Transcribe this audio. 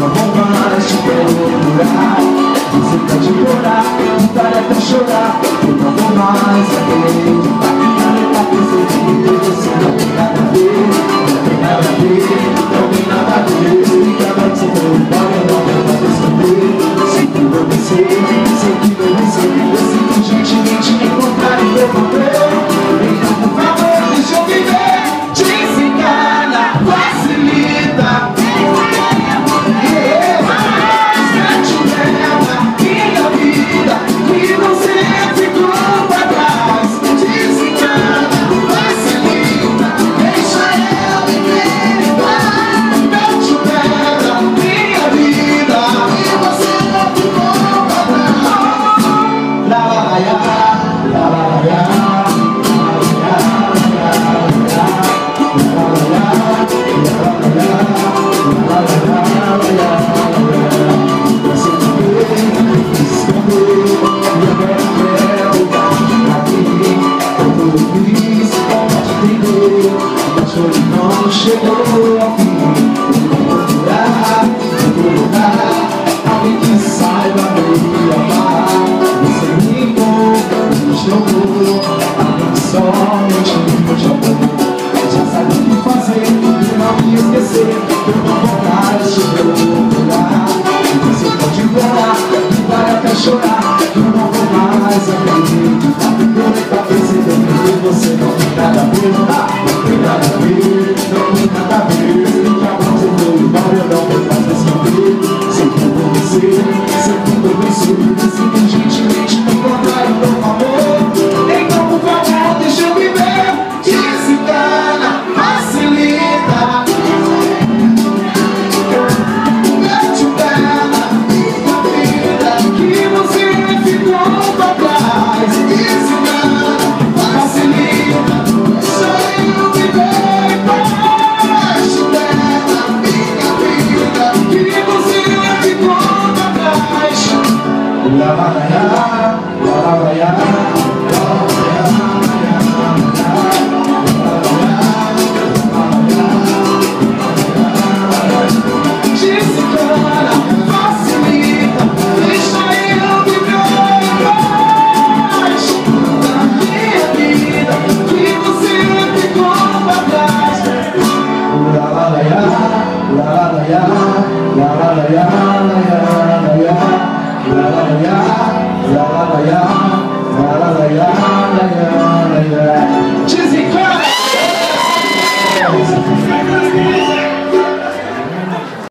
não vou mais te procurar. Você pode chorar, gritar até chorar. Eu não vou mais acreditar. Tá percebendo que você não tem nada a ver. Não tem nada a ver, não tem nada a ver. Fica mais que você foi embora, eu não vou mais responder. Sei que vou vencer, sei que vou vencer. Eu sinto gentilmente me encontrar em teu papel. Então por favor, deixa eu viver. Desencana, facilita. Chegou ao fim, vou procurar alguém que saiba me amar. Você me encontra, me jogou, alguém que somente me amou. Já sabe o que fazer, e não me esquecer. Eu não vou mais te procurar. Você pode implorar, vai até chorar. Eu não vou mais acreditar. Eu tá percebendo que você não tem nada a ver. Não tem nada a ver. Não tem nada a ver. Que a mão você foi embora, eu não vou mais responder. Sei que eu vou vencer, sei que eu vou vencer. Decidi gentilmente me encontrar em teu amor. Então por favor, deixa eu viver. Desencana, facilita. Mete o pé na vida que você ficou pra trás. Desencana, facilita. Deixa eu viver. La la la la